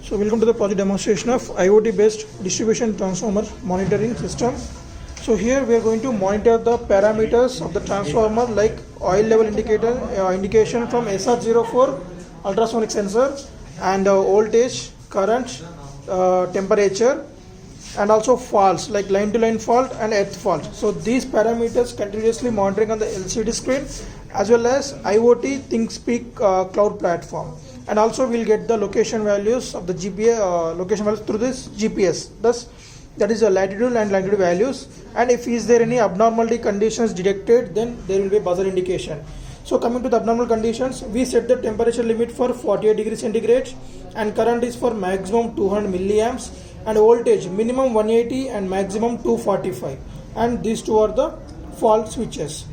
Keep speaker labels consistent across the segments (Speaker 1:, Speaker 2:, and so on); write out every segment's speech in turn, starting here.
Speaker 1: So welcome to the project demonstration of IoT based distribution transformer monitoring system. So here we are going to monitor the parameters of the transformer like oil level indicator indication from SR04 ultrasonic sensor and voltage, current, temperature, and also faults like line to line fault and earth fault. So these parameters continuously monitoring on the LCD screen as well as IoT ThinkSpeak cloud platform. And also we'll get the location values of the GPS location values through this GPS. Thus that is the latitude and longitude values, and if is there any abnormality conditions detected, then there will be buzzer indication. So coming to the abnormal conditions, we set the temperature limit for 48 degrees centigrade and current is for maximum 200 milliamps and voltage minimum 180 and maximum 245, and these two are the fault switches.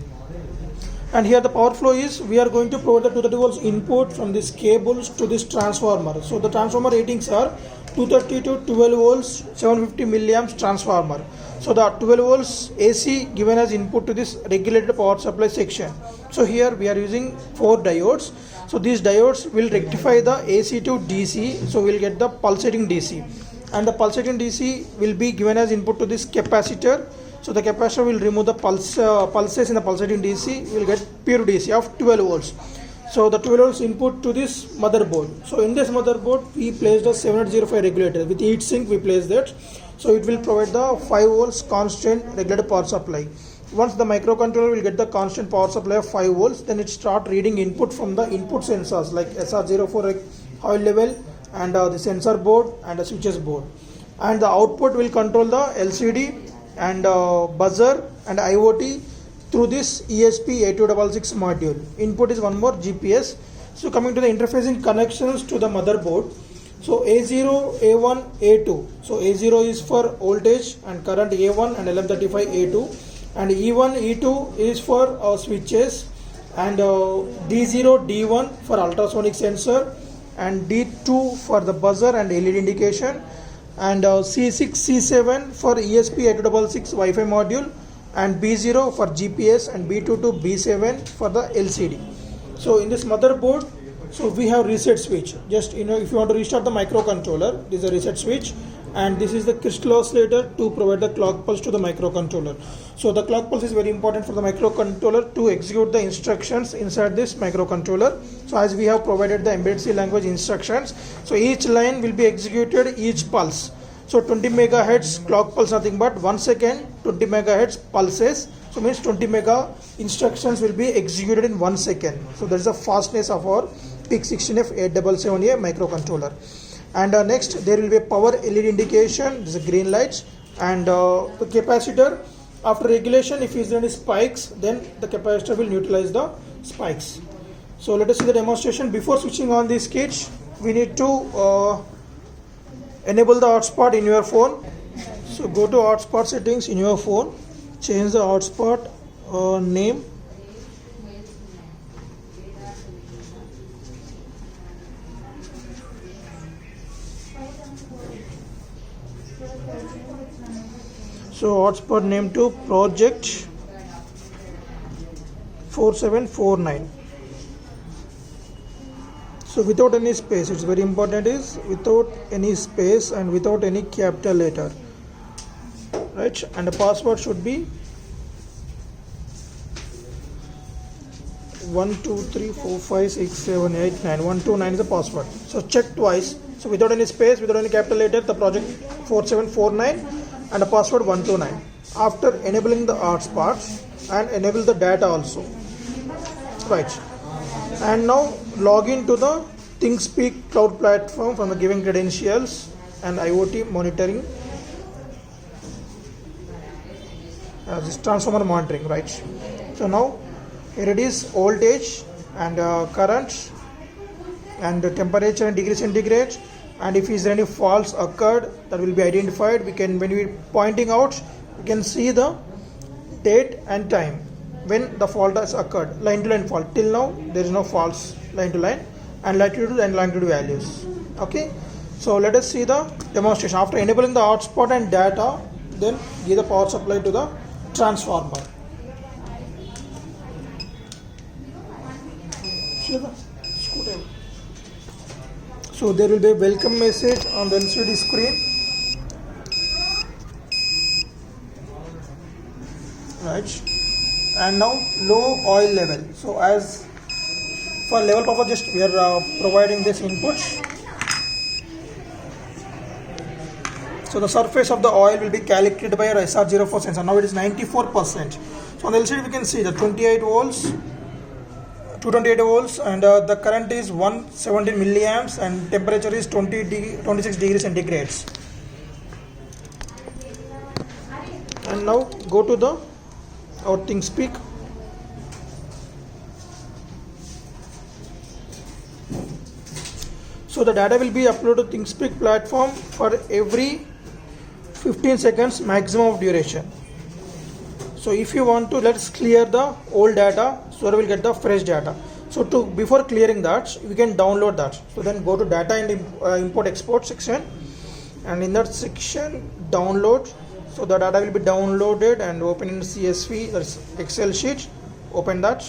Speaker 1: And here the power flow is, we are going to provide the 230 volts input from these cables to this transformer. So the transformer ratings are 230 to 12 volts 750 milliamps transformer. So the 12 volts AC given as input to this regulated power supply section. So here we are using 4 diodes. So these diodes will rectify the AC to DC. So we'll get the pulsating DC, and the pulsating DC will be given as input to this capacitor. So the capacitor will remove the pulses in the pulsating DC. We will get pure DC of 12 volts. So the 12 volts input to this motherboard. So in this motherboard we placed a 7805 regulator with heat sink. We placed that. So it will provide the 5 volts constant regulated power supply. Once the microcontroller will get the constant power supply of 5 volts, then it start reading input from the input sensors like SR04 like oil level and the sensor board and the switches board. And the output will control the LCD and buzzer and IoT through this ESP8266 module. Input is one more GPS. So coming to the interfacing connections to the motherboard. So A0, A1, A2. So A0 is for voltage and current A1 and LM35 A2, and E1, E2 is for switches, and D0, D1 for ultrasonic sensor, and D2 for the buzzer and LED indication, and C6, C7 for ESP8266 Wi-Fi module, and B0 for GPS, and B2 to B7 for the LCD. So in this motherboard, so we have reset switch. Just if you want to restart the microcontroller, this is a reset switch, and this is the crystal oscillator to provide the clock pulse to the microcontroller. So the clock pulse is very important for the microcontroller to execute the instructions inside this microcontroller. So as we have provided the embedded C language instructions, so each line will be executed each pulse. So 20 megahertz clock pulse, nothing but 1 second 20 megahertz pulses. So means 20 mega instructions will be executed in 1 second. So that is the fastness of our PIC16F877A microcontroller. And next there will be a power LED indication. This is a green lights, and the capacitor after regulation, if is there any spikes, then the capacitor will neutralize the spikes. So let us see the demonstration. Before switching on this kit, we need to enable the hotspot in your phone. So go to hotspot settings in your phone, change the hotspot name. So hotspot name to project 4749. So without any space, it's very important is without any space and without any capital letter, right? And the password should be 123456789. 129 is the password. So check twice. So without any space, without any capital letter, the project 4749 and the password 129. After enabling the hotspot and enable the data also, right? And now log in to the ThinkSpeak cloud platform from the given credentials and IoT monitoring this transformer monitoring, right? So now here it is voltage and current and the temperature and degree centigrade, and if is there any faults occurred, that will be identified. We can, when we pointing out, we can see the date and time when the fault has occurred. Line to line fault, till now there is no faults line to line, and latitude and longitude values. Okay, so let us see the demonstration. After enabling the hotspot and data, then give the power supply to the transformer. So there will be a welcome message on the LCD screen. Right. And now low oil level. So as for level purpose, just we are providing this input. So the surface of the oil will be calculated by our SR04 sensor. Now it is 94%. So on the LCD we can see the 28 volts, 228 volts, and the current is 117 milliamps, and temperature is 26 degrees centigrade. And now go to the our ThinkSpeak. So the data will be uploaded to ThinkSpeak platform for every 15 seconds maximum of duration. So if you want to, let's clear the old data so that we'll get the fresh data. So before clearing that, we can download that. So then go to data and import export section, and in that section download. So the data will be downloaded and open in CSV, that's Excel sheet. Open that.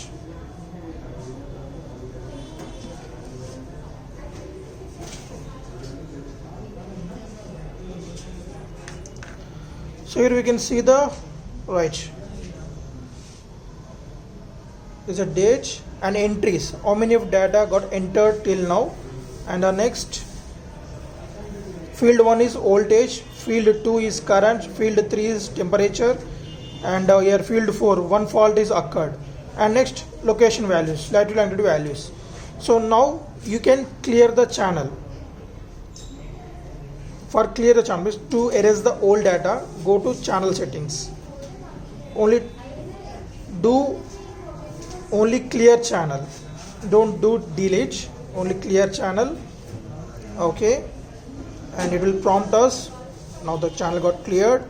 Speaker 1: So here we can see the right. There's a date and entries. How many of data got entered till now? And the next field 1 is voltage, field 2 is current, field 3 is temperature, and here field 4 one fault is occurred, and next location values, latitude longitude values. So now you can clear the channel. For clear the channel, to erase the old data, go to channel settings. Only clear channel, don't do delete, only clear channel. Okay, and it will prompt us. Now the channel got cleared.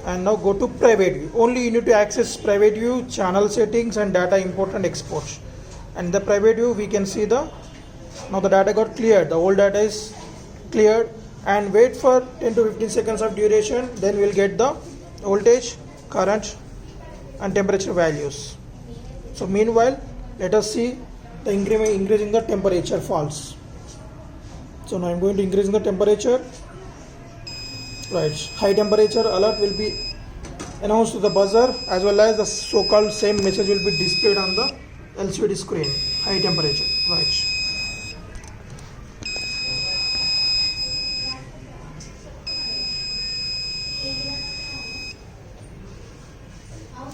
Speaker 1: And now go to private view. Only you need to access private view, channel settings, and data import and export. And the private view we can see now the data got cleared, the old data is cleared, and wait for 10 to 15 seconds of duration, then we'll get the voltage, current, and temperature values. So meanwhile, let us see the increasing the temperature false. So now I'm going to increase the temperature. Right, high temperature alert will be announced to the buzzer, as well as the so-called same message will be displayed on the LCD screen. High temperature, right.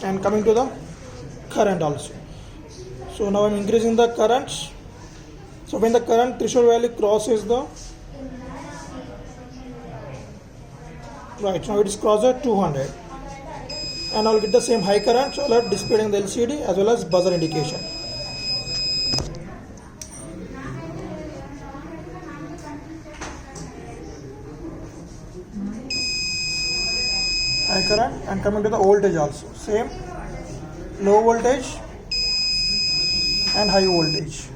Speaker 1: And coming to the current also. So now I'm increasing the current. So when the current threshold value crosses the right, now it is crossed at 200, and I'll get the same high current alert displayed in the LCD as well as buzzer indication. High current, and coming to the voltage also, same low voltage and high voltage.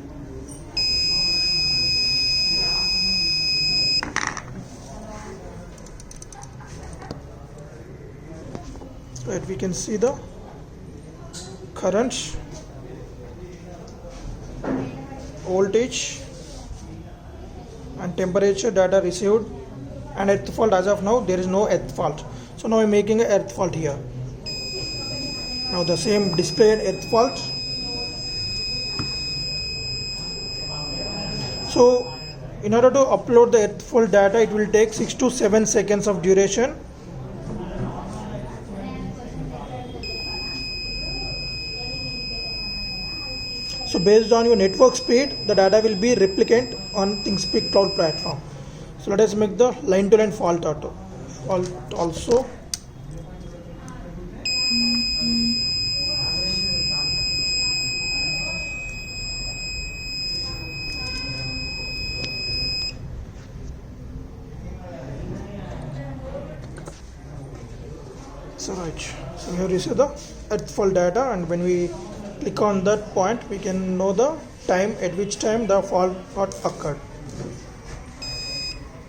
Speaker 1: Right, we can see the current, voltage, and temperature data received, and earth fault. As of now, there is no earth fault. So now I'm making an earth fault here. Now the same display an earth fault. So in order to upload the earth fault data, it will take 6 to 7 seconds of duration. So based on your network speed, the data will be replicant on ThinkSpeak cloud platform. So let us make the line-to-line fault also. So right, so here you see the earth fault data, and when we click on that point, we can know the time at which time the fault got occurred.